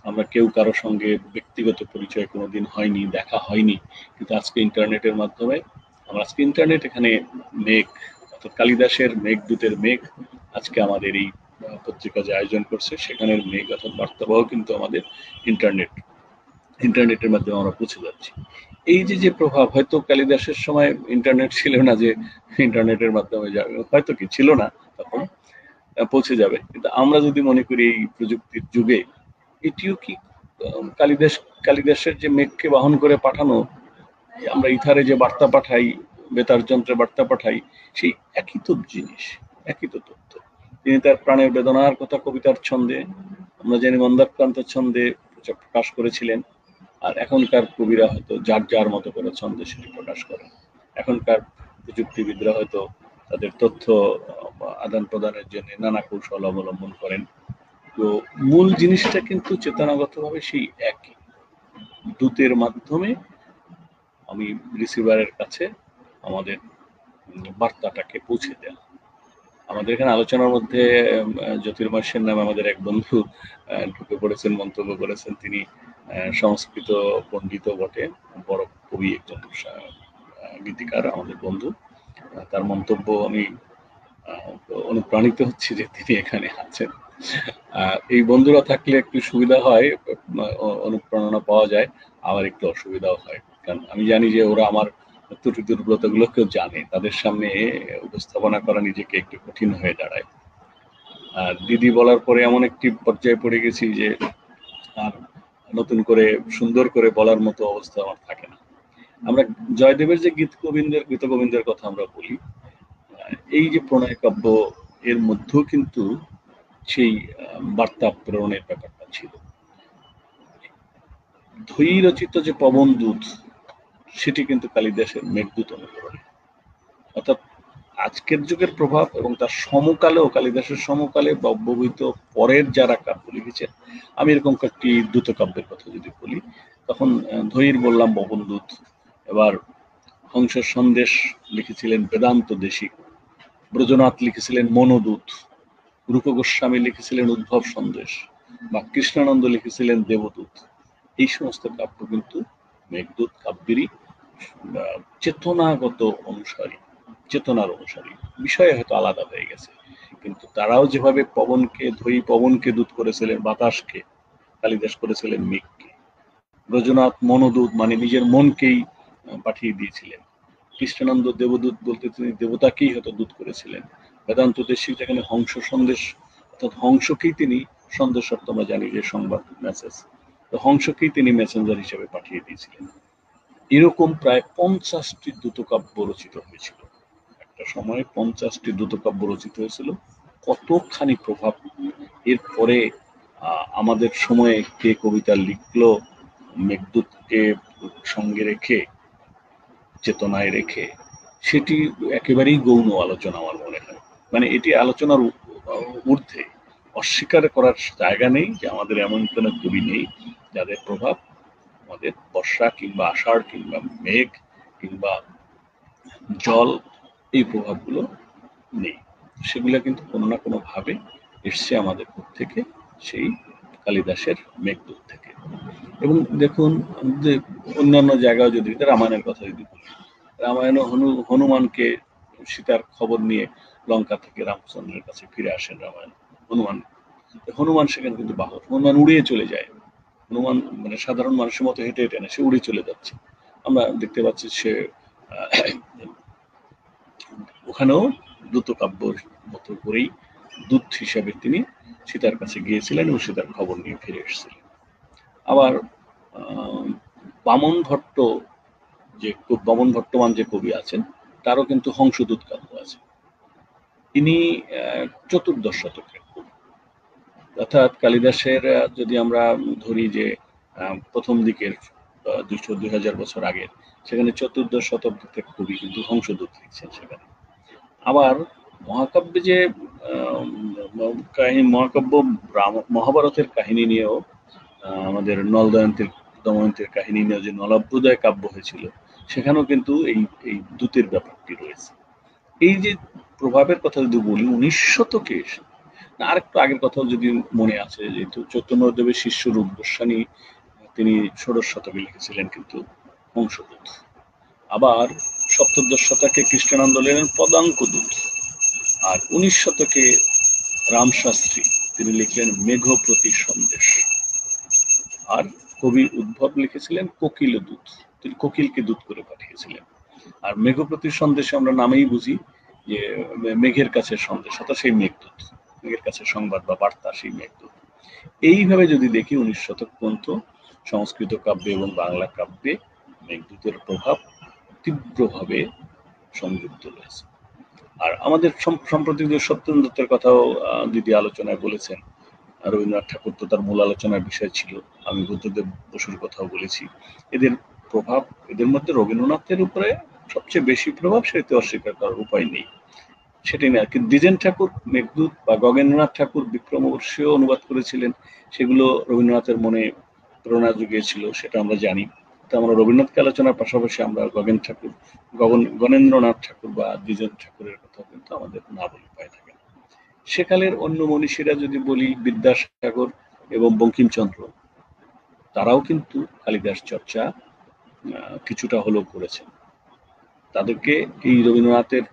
আমরা কেউ কারো সঙ্গে ব্যক্তিগত পরিচয় কোনোদিন হয়নি, দেখা হয়নি, কিন্তু আজকে ইন্টারনেটের মাধ্যমে আমরা, আজকে ইন্টারনেট এখানে মেঘ, অর্থাৎ কালিদাসের মেঘদূতের মেঘ আজকে আমাদের এই পত্রিকা যে আয়োজন করছে সেখানের মেঘ অর্থাৎ বার্তাবহ কিন্তু আমাদের ইন্টারনেটের মাধ্যমে আমরা পৌঁছে যাচ্ছি। এই যে প্রভাব, হয়তো কালিদাসের সময় ইন্টারনেট ছিল না যে ইন্টারনেটের মাধ্যমে হয়তো কি ছিল না তখন পৌঁছে যাবে, কিন্তু আমরা যদি মনে করি এই প্রযুক্তির যুগে এটিও কি কালিদাসের যে মেঘকে বাহন করে পাঠানো, আমরা ইথারে যে বার্তা পাঠাই, বেতার যন্ত্রে বার্তা পাঠাই, সেই একই তো জিনিস, একই তো তথ্য। তিনি তার প্রাণের বেদনার কথা কবিতার ছন্দে, আমরা জানি মন্দাক্রান্ত ছন্দে প্রকাশ করেছিলেন। আর এখনকার কবিরা হয়তো যার যার মতো করে ছন্দে সেটি প্রকাশ করেন। এখনকার প্রযুক্তিবিদরা হয়তো তাদের তথ্য আদান প্রদানের জন্য নানা কৌশল অবলম্বন করেন। তো মূল জিনিসটা কিন্তু চেতনাগতভাবে সেই একই, দূতের মাধ্যমে আমি রিসিভারের কাছে আমাদের বার্তাটাকে পৌঁছে দেওয়া। আমাদের এখানে আলোচনার মধ্যে জ্যোতির্ময় সেন নামে আমাদের এক বন্ধু ঢুকে পড়েছেন, মন্তব্য করেছেন, তিনি সংস্কৃত পণ্ডিত বটে, বড় কবি, একজন গীতিকার আমাদের বন্ধু। তার মন্তব্য আমি অনুপ্রাণিত হচ্ছি যে তিনি এখানে আছেন। এই বন্ধুরা থাকলে একটু সুবিধা হয়, অনুপ্রেরণা পাওয়া যায়, আবার একটু অসুবিধাও হয়, কারণ আমি জানি যে ওরা আমার ত্রুটি দুর্বলতাগুলোকেও জানে, তাদের সামনে উপস্থাপনা করা নিজেকে একটু কঠিন হয়ে দাঁড়ায়। আর দিদি বলার পরে এমন একটি পর্যায়ে পড়ে গেছি যে আর নতুন করে সুন্দর করে বলার মতো অবস্থা আমার থাকে না। আমরা জয়দেবের যে গীত গোবিন্দের কথা আমরা বলি, এই যে প্রণয় কাব্য, এর মধ্যেও কিন্তু সেই বার্তা প্রেরণের ব্যাপারটা ছিল। ধৈ রচিত যে পবন দূত, সেটি কিন্তু কালিদাসের মেঘদূত অনুকরণে। অর্থাৎ আজকের যুগের প্রভাব এবং তার সমকালেও, কালিদাসের সমকালে ব্যবহৃত পরের যারা কাব্য লিখেছেন, আমি এরকম কয়েকটি দ্রুত কাব্যের কথা যদি বলি, তখন ধৈর বললাম পবনদূত, এবার হংসের সন্দেশ লিখেছিলেন বেদান্ত দেশিক, ব্রজনাথ লিখেছিলেন মনোদূত, রূপ গোস্বামী লিখেছিলেন উদ্ভব সন্দেশ, বা কৃষ্ণানন্দ লিখেছিলেন দেবদূত। এই সমস্ত কাব্য কিন্তু মেঘদূত কাব্যেরই চেতনাগত অনুসারী, চেতনার অনুসারী। বিষয় হয়তো আলাদা হয়ে গেছে, কিন্তু তারাও যেভাবে পবনকে দূত করেছিলেন বাতাসকে, কালিদাস করেছিলেন মেঘকে। ব্রজনাথ মনোদূত, মানে নিজের মনকেই পাঠিয়ে দিয়েছিলেন। কৃষ্ণানন্দ দেবদূত বলতে তিনি দেবতাকেই হয়তো দূত করেছিলেন। বেদান্ত দেশিক যেখানে হংস সন্দেশ, অর্থাৎ হংসকেই তিনি সন্দেশ, অর্থ আমরা জানি যে সংবাদ, মেসেজ, তো হংসকেই তিনি মেসেঞ্জার হিসেবে পাঠিয়ে দিয়েছিলেন। এরকম প্রায় 50টি দ্রুতকাব্য রচিত হয়েছিল একটা সময়ে। 50টি দ্রুতকাব্য রচিত হয়েছিল। কতখানি প্রভাব এরপরে আমাদের সময়ে কে কবিতা লিখলো মেঘদূতকে সঙ্গে রেখে, চেতনায় রেখে, সেটি একেবারেই গৌণ আলোচনা আমার মনে হয়। মানে এটি আলোচনার ঊর্ধ্বে, অস্বীকার করার জায়গা নেই যে আমাদের এমন কোনো কবি নেই যাদের প্রভাব আমাদের বর্ষা কিংবা আষাঢ় কিংবা মেঘ কিংবা জল, এই প্রভাবগুলো নেই। সেগুলো কিন্তু কোনো না কোনো ভাবে এসছে আমাদের থেকে, সেই কালিদাসের মেঘদূত থেকে। এবং দেখুন যে অন্যান্য জায়গায় যদি রামায়ণের কথা যদি বলি, রামায়ণ হনুমানকে সীতার খবর নিয়ে লঙ্কা থেকে রামচন্দ্রের কাছে ফিরে আসেন রামায়ণ। হনুমান সেখানে কিন্তু বাহক, হনুমান উড়িয়ে চলে যায়। হনুমান মানে সাধারণ মানুষের মতো হেঁটে হেঁটে না, সে উড়ে চলে যাচ্ছে। আমরা দেখতে পাচ্ছি সে ওখানেও দ্রুতকাব্যের মতো করেই দূত হিসাবে তিনি সীতার কাছে গিয়েছিলেন এবং সীতার খবর নিয়ে ফিরে এসেছিলেন। আবার বামন ভট্টমান যে কবি আছেন, তারও কিন্তু হংসদূত কাব্য আছে। তিনি চতুর্দশ শতকের কবি। অর্থাৎ কালিদাসের যদি আমরা ধরি যে প্রথম দিকের 200-2000 বছর আগের, সেখানে চতুর্দশ শতাব্দীতে কবি কিন্তু হংসদূত লিখছেন সেখানে। আবার মহাকাব্যে যে মহাকাব্য মহাভারতের কাহিনী নিয়েও, আমাদের নল দময়ন্তীর কাহিনী নিয়ে যে নলাভ্যুদয় কাব্য হয়েছিল, সেখানেও কিন্তু এই দূতের ব্যাপারটি রয়েছে। এই যে প্রভাবের কথা যদি বলি 19 শতকে এসে, না আরেকটু আগের কথাও যদি মনে আছে, যেহেতু চৈতন্যদেবের শিষ্য রূপ গোস্বামী তিনি ষোড়শ শতকে লিখেছিলেন কিন্তু হংসদূত। আবার সপ্তদশ শতকে কৃষ্ণানন্দ লিখলেন পদাঙ্কদূত। আর 19 শতকে রামশাস্ত্রী তিনি লিখলেন মেঘপ্রতি সন্দেশ। আর কবি উদ্ভব লিখেছিলেন কোকিল দূত, তিনি কোকিলকে দূত করে পাঠিয়েছিলেন। আর মেঘপ্রতি সন্দেশে আমরা নামেই বুঝি যে মেঘের কাছে সন্দেশ, অর্থাৎ সেই মেঘদূত, মেঘের কাছে সংবাদ বা বার্তা, সেই মেঘদূত। এইভাবে যদি দেখি 19 শতক পর্যন্ত সংস্কৃত কাব্যে এবং বাংলা কাব্যে মেঘদূতের প্রভাব তীব্রভাবে সংযুক্ত রয়েছে। আর আমাদের সম্প্রতি সত্যেন্দ্র দত্তের কথাও দিদি আলোচনায় বলেছেন। রবীন্দ্রনাথ ঠাকুর তো তার মূল আলোচনার বিষয় ছিল। আমি বুদ্ধদেব বসুর কথাও বলেছি। এদের প্রভাব, এদের মধ্যে রবীন্দ্রনাথের উপরে সবচেয়ে বেশি প্রভাব, সেটি অস্বীকার করার উপায় নেই। সেটি না, কিন্তু দ্বিজেন ঠাকুর মেঘদূত বা গগেন্দ্রনাথ ঠাকুর বিক্রমবর্ষীয় অনুবাদ করেছিলেন, সেগুলো রবীন্দ্রনাথের মনে প্রেরণা জুগিয়েছিল, সেটা আমরা জানি। তো আমরা রবীন্দ্রনাথকে আলোচনার পাশাপাশি আমরা গণেন্দ্রনাথ ঠাকুর বা দ্বিজেন ঠাকুরের কথা কিন্তু আমাদের না বলে উপায় থাকে না। সেকালের অন্য মনীষীরা যদি বলি, বিদ্যাসাগর এবং বঙ্কিমচন্দ্র, তারাও কিন্তু কালিদাস চর্চা কিছুটা হলেও করেছেন। তাদেরকে এই রবীন্দ্রনাথের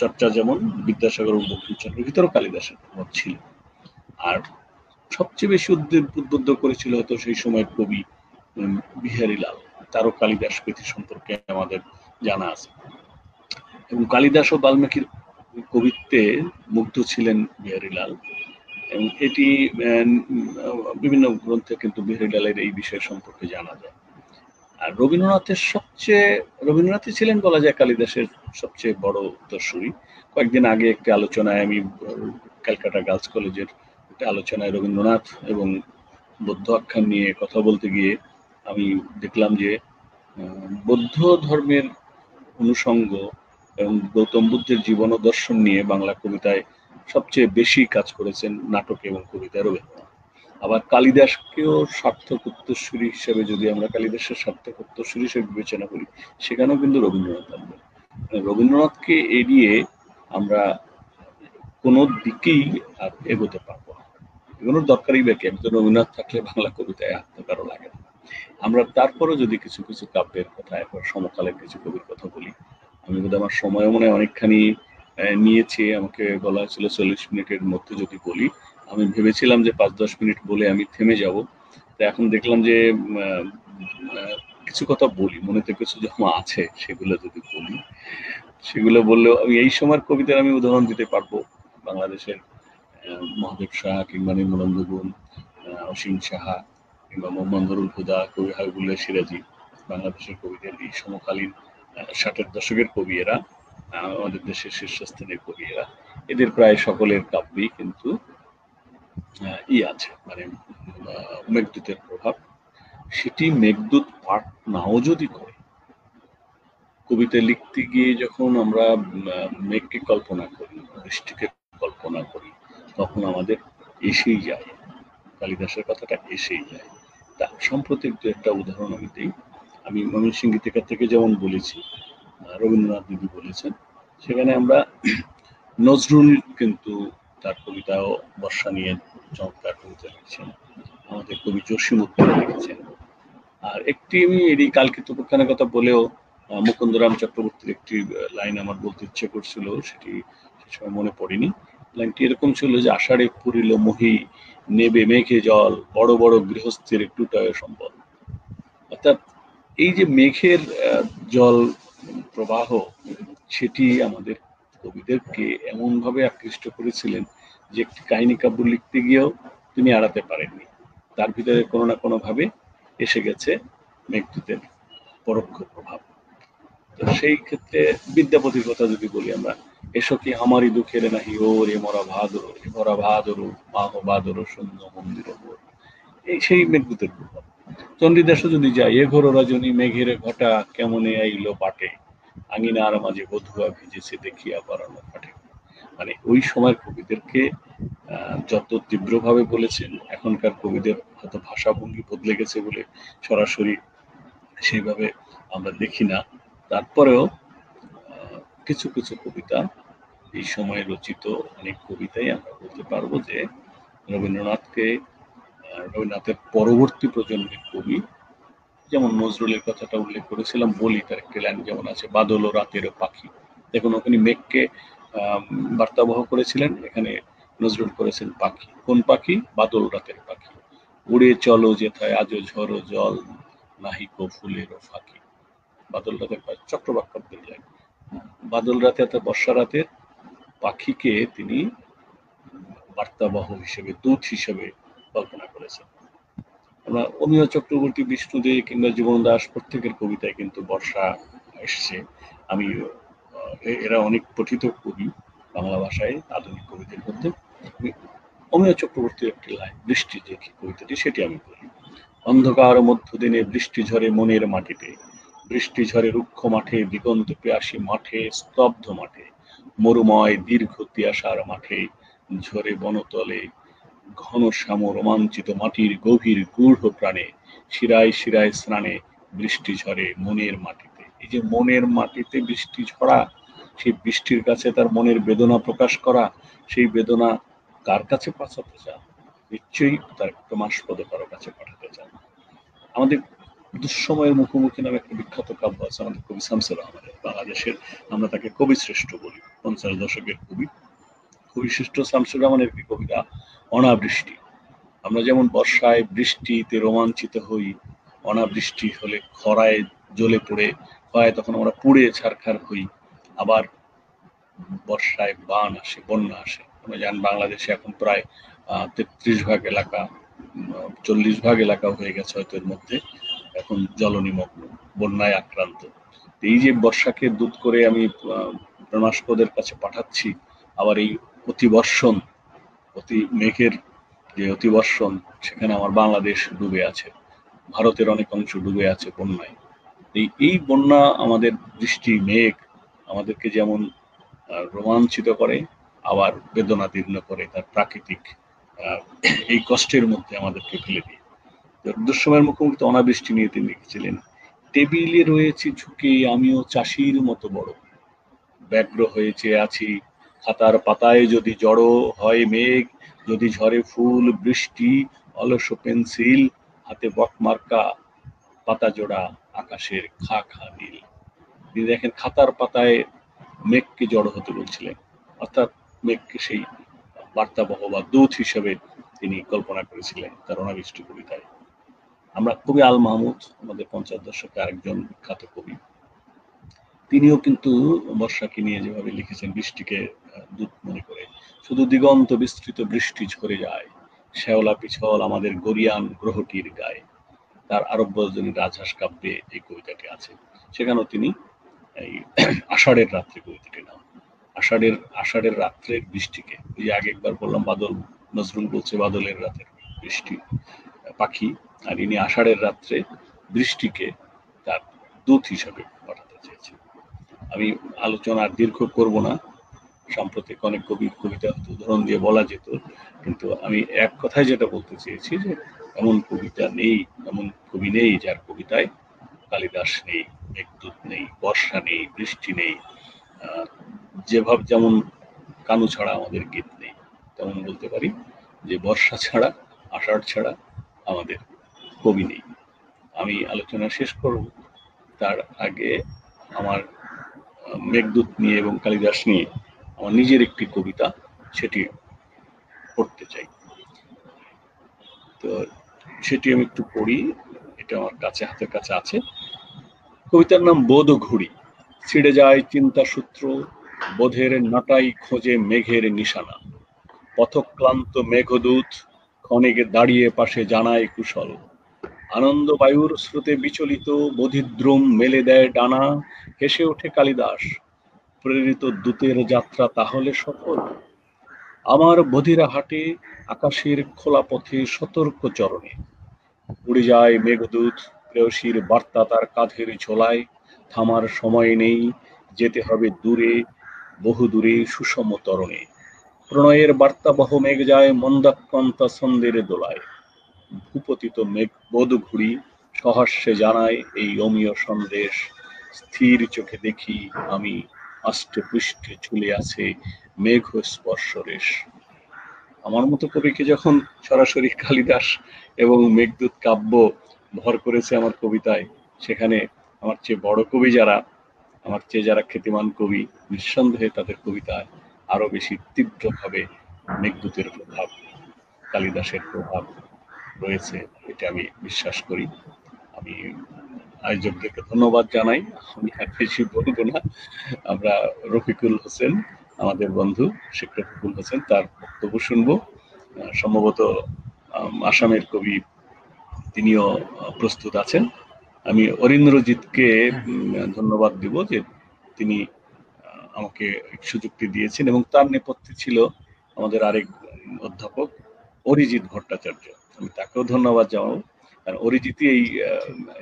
চর্চা যেমন বিদ্যাসাগর ও বঙ্কিমচন্দ্রের ভিতরেও কালিদাসের প্রভাব ছিল। আর সবচেয়ে বেশি উদ্বুদ্ধ করেছিল হয়তো সেই সময়ের কবি বিহারীলাল, তারও কালিদাস প্রীতি সম্পর্কে আমাদের জানা আছে। এবং কালিদাস ও বাল্মীকির কবিত্বে মুগ্ধ ছিলেন বিহারীলাল। এবং এটি বিভিন্ন গ্রন্থে কিন্তু বিহারীলালের এই বিষয় সম্পর্কে জানা যায়। আর রবীন্দ্রনাথই ছিলেন বলা যায় কালিদাসের সবচেয়ে বড় উত্তরসূরি। কয়েকদিন আগে একটি আলোচনায় আমি ক্যালকাটা গার্লস কলেজের একটা আলোচনায় রবীন্দ্রনাথ এবং বৌদ্ধ আখ্যান নিয়ে কথা বলতে গিয়ে আমি দেখলাম যে বৌদ্ধ ধর্মের অনুষঙ্গ এবং গৌতম বুদ্ধের জীবন ও দর্শন নিয়ে বাংলা কবিতায় সবচেয়ে বেশি কাজ করেছেন নাটকে এবং কবিতায় রবীন্দ্রনাথ। আবার কালিদাসকেও সার্থক উত্তরসূরি হিসেবে যদি আমরা কালিদাসের সার্থক উত্তরসূরি হিসেবে বিবেচনা করি, সেখানেও কিন্তু রবীন্দ্রনাথ থাকবে। রবীন্দ্রনাথকে এড়িয়ে আমরা কোনো দিকেই আর এগোতে পারবো না। এগুলোর দরকারই বা কি? একজন রবীন্দ্রনাথ থাকলে বাংলা কবিতায় হাত তো কারো লাগে না। আমরা তারপরও যদি কিছু কিছু কাব্যের কথা, এরপর সমকালের কিছু কবির কথা বলি, আমি বোধহয় আমার সময় মনে হয় অনেকখানি নিয়েছি। আমাকে বলা হয়েছিল 40 মিনিটের মধ্যে যদি বলি, আমি ভেবেছিলাম যে 5-10 মিনিট বলে আমি থেমে যাব। তো এখন দেখলাম যে কিছু কথা বলি, মনেতে কিছু জমা আছে, সেগুলো যদি বলি, সেগুলো বললেও আমি এই সময়ের কবিতার আমি উদাহরণ দিতে পারবো। বাংলাদেশের মহাদেব সাহা কিংবা নির্মলেন্দু গুণ, অসীম সাহা কিংবা মোহাম্মদ নুরুল হুদা, কবি হাবিবুল্লাহ সিরাজি, বাংলাদেশের কবিদের এই সমকালীন 60-এর দশকের কবি এরা, আমাদের দেশের শীর্ষস্থানীয় কবি এরা। এদের প্রায় সকলের কাব্যেই কিন্তু আছে, মানে মেঘদূতের প্রভাব। সেটি মেঘদূত পাঠ নাও যদি করে, কবিতা লিখতে গিয়ে যখন আমরা মেঘকে কল্পনা করি, বৃষ্টিকে কল্পনা করি, তখন আমাদের এসেই যায়, কালিদাসের কথাটা এসেই যায়। তা সম্প্রতি একটা উদাহরণ আমি দিই। আমি ময়মনসিংহ গীতিকা থেকে যেমন বলেছি, রবীন্দ্রনাথ দিদি বলেছেন, সেখানে আমরা নজরুল কিন্তু তার কবিতাও বর্ষা নিয়ে চমৎকার কবিতা লিখছেন, আমাদের কবি জসীমউদ্দৌলা লিখেছেন। আর একটি আমি এই কালকিত উপাখ্যানের কথা বলেও মুকুন্দরাম চক্রবর্তীর একটি লাইন আমার বলতে ইচ্ছে করছিল, সেটি সে সময় মনে পড়েনি। লাইনটি এরকম ছিল যে, আষাঢ়ে পুরিল মহি, নেবে মেঘে জল, বড় বড় গৃহস্থের টুটায় সম্বল। অর্থাৎ এই যে মেঘের জল প্রবাহ, সেটি আমাদের কবিদেরকে এমনভাবে আকৃষ্ট করেছিলেন যে একটি কাহিনী কাব্য লিখতে গিয়েও তিনি এড়াতে পারেননি। তার ভিতরে কোনো না কোনো ভাবে এসে গেছে মেঘদূতের পরোক্ষ প্রভাব। তো সেই ক্ষেত্রে বিদ্যাপতির কথা যদি বলি আমরা, এসো কি আমারই দুঃখের নাহি ও রে মরা ভাদর, মরা ভাদর মাহ ভাদর শূন্য মন্দির, এই সেই মেঘদূতের প্রভাব। চণ্ডীদাসও যদি যাই, এ ঘোর রজনী মেঘের ঘটা কেমনে আইলো পাটে, আঙিনার মাঝে বধুয়া ভিজেছে দেখিয়া পরানো কাটে। মানে ওই সময়ের কবিদেরকে যত তীব্রভাবে বলেছেন, এখনকার কবিদের হয়তো ভাষাভঙ্গি বদলে গেছে বলে সরাসরি সেইভাবে আমরা দেখি না। তারপরেও কিছু কিছু কবিতা, এই সময়ে রচিত অনেক কবিতাই আমরা বলতে পারবো যে রবীন্দ্রনাথের পরবর্তী প্রজন্মের কবি, যেমন নজরুলের কথাটা উল্লেখ করেছিলাম, বলি তার একটি লাইন যেমন আছে, বাদল ও রাতের পাখি। দেখুন, ওখানে মেঘকে বার্তাবহ করেছিলেন, এখানে নজরুল করেছেন পাখি। কোন পাখি? বাদল রাতের পাখি। উড়ে চলো যেথায় আজো ঝড়ো জল, নাহিকো ফুলেরও ফাঁকি। বাদল রাতের পাখি, চক্রবাক্যাব্দের লাইন। বাদল রাতে অর্থাৎ বর্ষা রাতের পাখিকে তিনি বার্তাবহ হিসেবে, দূত হিসেবে কল্পনা করেছেন। আমরা অমিয় চক্রবর্তী, বিষ্ণু দে কিংবা জীবন দাস, প্রত্যেকের কবিতায় কিন্তু বর্ষা এসছে। আমি এরা অনেক পঠিত কবি বাংলা ভাষায় আধুনিক কবিদের মধ্যে। অমিয় চক্রবর্তীর একটি লাইন, বৃষ্টি যে কবিতাটি, সেটি আমি বলি। অন্ধকার মধ্য দিনে বৃষ্টি ঝরে মনের মাটিতে, বৃষ্টি ঝরে রুক্ষ মাঠে, দিগন্ত পেয়াসী মাঠে, স্তব্ধ মাঠে, মরুময় দীর্ঘ তিয়াসার মাঠে, ঝরে বনতলে ঘন শ্যাম রোমাঞ্চিত মাটির গভীর গূঢ় প্রাণে, শিরায় শিরায় স্নানে বৃষ্টি ঝরে মনের মাটিতে। এই যে মনের মাটিতে বৃষ্টি ঝরা, সেই বৃষ্টির কাছে তার মনের বেদনা প্রকাশ করা, সেই বেদনা কার কাছে পাঠাতে চান? নিশ্চয়ই তার ক্রমাস্পদ কারো কাছে পাঠাতে চান। আমাদের দুঃসময়ের মুখোমুখি নামে একটা বিখ্যাত কাব্য আছে আমাদের কবি শামসুর রহমানের, বাংলাদেশের আমরা তাকে কবি শ্রেষ্ঠ বলি, 50 দশকের কবি। কবি শ্রেষ্ঠ শামসুর রহমানের একটি কবিতা অনাবৃষ্টি। আমরা যেমন বর্ষায় বৃষ্টিতে রোমাঞ্চিত হই, অনাবৃষ্টি হলে খরায় জ্বলে পড়ে হয়, তখন আমরা পুড়ে ছারখার হই। আবার বর্ষায় বান আসে, বন্যা আসে। আমরা জানি বাংলাদেশে এখন প্রায় 33 ভাগ এলাকা, 40 ভাগ এলাকা হয়ে গেছে হয়তো এর মধ্যে এখন জলনিমগ্ন, বন্যায় আক্রান্ত। এই যে বর্ষাকে দূত করে আমি প্রণাস্পদের কাছে পাঠাচ্ছি, আবার এই অতিবর্ষণ, মেঘের যে অতিবর্ষণ, সেখানে আমার বাংলাদেশ ডুবে আছে, ভারতের অনেক অংশ ডুবে আছে বন্যায়। এই বন্যা, আমাদের বৃষ্টি মেঘ আমাদেরকে যেমন রোমাঞ্চিত করে, আবার বেদনাদীর্ণ করে, তার প্রাকৃতিক এই কষ্টের মধ্যে আমাদেরকে ফেলে দিয়ে। দুঃসময়ের মুখোমুখি অনাবৃষ্টি নিয়ে তিনি লিখেছিলেন, টেবিলে রয়েছি ঝুঁকে আমিও চাষির মতো বড়, ব্যগ্র হয়েছে আছি খাতার পাতায় যদি জড়ো হয় মেঘ, যদি ঝরে ফুল বৃষ্টি, অলস পেন্সিল হাতে বকমার্কা পাতা জোড়া আকাশের খা খা নীল। তিনি দেখেন খাতার পাতায় মেঘকে জড়ো হতে বলছিলেন, অর্থাৎ মেঘকে সেই বার্তাবহ বা দূত হিসেবে তিনি কল্পনা করেছিলেন তার অনাবৃষ্টি কবিতায়। আমরা কবি আল মাহমুদ, আমাদের 50 দশকে আরেকজন বিখ্যাত কবি, তিনিও কিন্তু বর্ষাকে নিয়ে যেভাবে লিখেছেন, বৃষ্টিকে দূত মনে করে, শুধু দিগন্ত বিস্তৃত বৃষ্টি ঝরে যায়, শ্যাওলা পিছল আমাদের গরিয়ান গ্রহটির গায়ে। তার আরব্য রজনী রাজহাঁস কাব্যে এই কবিতাটি আছে। সেখানেও তিনি এই আষাঢ়ের রাত্রে কবিতাটি নাম, আষাঢ়ের রাত্রের বৃষ্টিকে, এই আগে একবার বললাম বাদল, নজরুল বলছে বাদলের রাতের বৃষ্টি পাখি, আর ইনি আষাঢ়ের রাত্রে বৃষ্টিকে তার দূত হিসাবে পাঠাতে চেয়েছেন। আমি আলোচনা দীর্ঘ করব না, সাম্প্রতিক অনেক কবির কবিতা উদাহরণ দিয়ে বলা যেত, কিন্তু আমি এক কথায় যেটা বলতে চেয়েছি যে এমন কবিতা নেই, এমন কবি নেই যার কবিতায় কালিদাস নেই, মেঘদূত নেই, বর্ষা নেই, বৃষ্টি নেই। যেমন কানু ছাড়া আমাদের গীত নেই, তেমন বলতে পারি যে বর্ষা ছাড়া, আষাঢ় ছাড়া আমাদের কবি নেই। আমি আলোচনা শেষ করব, তার আগে আমার মেঘদূত নিয়ে এবং কালিদাস নিয়ে আমার নিজের একটি কবিতা, সেটি পড়তে চাই। তো সেটি আমি একটু পড়ি, এটা আমার হাতের কাছে আছে। কবিতার নাম বোধ ঘুড়ি। ছিঁড়ে যায় চিন্তা সূত্র, বোধের নাটাই খোঁজে মেঘের নিশানা। পথক্লান্ত মেঘদূত ক্ষণিক দাঁড়িয়ে পাশে জানায় কুশল। আনন্দ বায়ুর স্রোতে বিচলিত বোধিদ্রুম মেলে দেয় ডানা। হেসে ওঠে কালিদাস, প্রেরিত দূতের যাত্রা তাহলে সফল। আমার বধিরা হাটে আকাশের খোলা পথে সতর্ক চরণে উড়ে যায় মেঘদূত, প্রেয়সীর বার্তা তার কাঁধের ঝোলায়। থামার সময় নেই, যেতে হবে দূরে, বহু দূরে সুষম তরণে। প্রণয়ের বার্তাবহ মেঘ যায় মন্দাক্রান্তা ছন্দের দোলায়। ভূপতিত মেঘ বোধ ঘুড়ি সহাস্যে জানায় এই অমীয় সন্দেশ। স্থির চোখে দেখি আমি আষ্টে পৃষ্ঠে ঝুলে আছে মেঘ স্পর্শ রেশ। আমার মতো কবিকে যখন সরাসরি কালিদাস এবং মেঘদূত কাব্য ভর করেছে আমার কবিতায়, সেখানে আমার চেয়ে বড় কবি যারা, আমার চেয়ে যারা খ্যাতিমান কবি, নিঃসন্দেহে তাদের কবিতায় আরো বেশি তীব্রভাবে মেঘদূতের প্রভাব, কালিদাসের প্রভাব রয়েছে, এটা আমি বিশ্বাস করি। আমি আয়োজকদেরকে ধন্যবাদ জানাই, আমি আর বেশি বলবো না। আমরা রফিকুল হোসেন, আমাদের বন্ধু শেখ রফিকুল হোসেন, তার বক্তব্য শুনবো। সম্ভবত আসামের কবি, তিনিও প্রস্তুত আছেন। আমি অরিন্দ্রজিৎকে ধন্যবাদ দিব যে তিনি আমাকে সুযোগটি দিয়েছেন, এবং তার নেপথ্যে ছিল আমাদের আরেক অধ্যাপক অরিজিৎ ভট্টাচার্য, আমি তাকেও ধন্যবাদ জানাবো। কারণ অরিজিৎই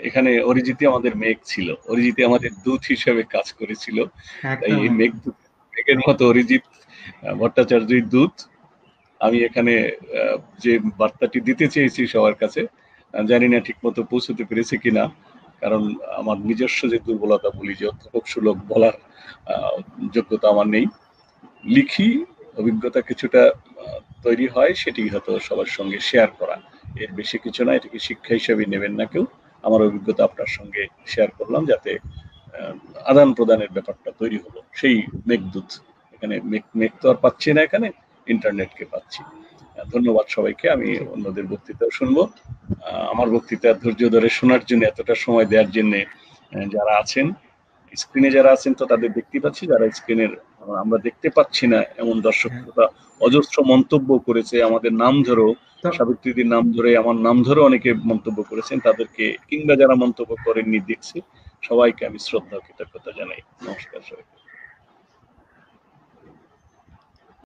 এখানে অরিজিৎই আমাদের মেঘ ছিল, অরিজিৎই আমাদের দূত হিসেবে কাজ করেছিল। তাই এই মেঘের মতো অরিজিৎ ভট্টাচার্যই দূত। আমি এখানে যে বার্তাটি দিতে চেয়েছি সবার কাছে, জানি না ঠিক মতো পৌঁছতে পেরেছে কিনা, কারণ আমার নিজস্ব যে দুর্বলতা বলি যে অধ্যাপক সুলভ বলার যোগ্যতা আমার নেই। লিখি, অভিজ্ঞতা কিছুটা তৈরি হয়, সেটি হয়তো সবার সঙ্গে শেয়ার করা, এর বেশি কিছু না। এটাকে শিক্ষা হিসেবে নেবেন না কেউ, আমার অভিজ্ঞতা আপনার সঙ্গে শেয়ার করলাম, যাতে আদান প্রদানের ব্যাপারটা তৈরি হলো। সেই মেঘদূত, এখানে মেঘ তো আর পাচ্ছি না, এখানে ইন্টারনেটকে পাচ্ছি। ধন্যবাদ সবাইকে। আমি অন্যদের বক্তৃতাও শুনবো। আমার বক্তৃতা ধৈর্য ধরে শোনার জন্য, এতটা সময় দেওয়ার জন্য যারা আছেন, স্ক্রিনে যারা আছেন তো তাদের দেখতে পাচ্ছি, যারা স্ক্রিনের আমরা দেখতে পাচ্ছি না এমন দর্শক শ্রোতা অজস্র মন্তব্য করেছে আমাদের নাম ধরেও, সাবিত্রীদের নাম ধরে, আমার নাম ধরে অনেকে মন্তব্য করেছেন, তাদেরকে কিংবা যারা মন্তব্য করেননি দেখছি সবাইকে আমি শ্রদ্ধা কৃতজ্ঞতা জানাই। নমস্কার সবাইকে।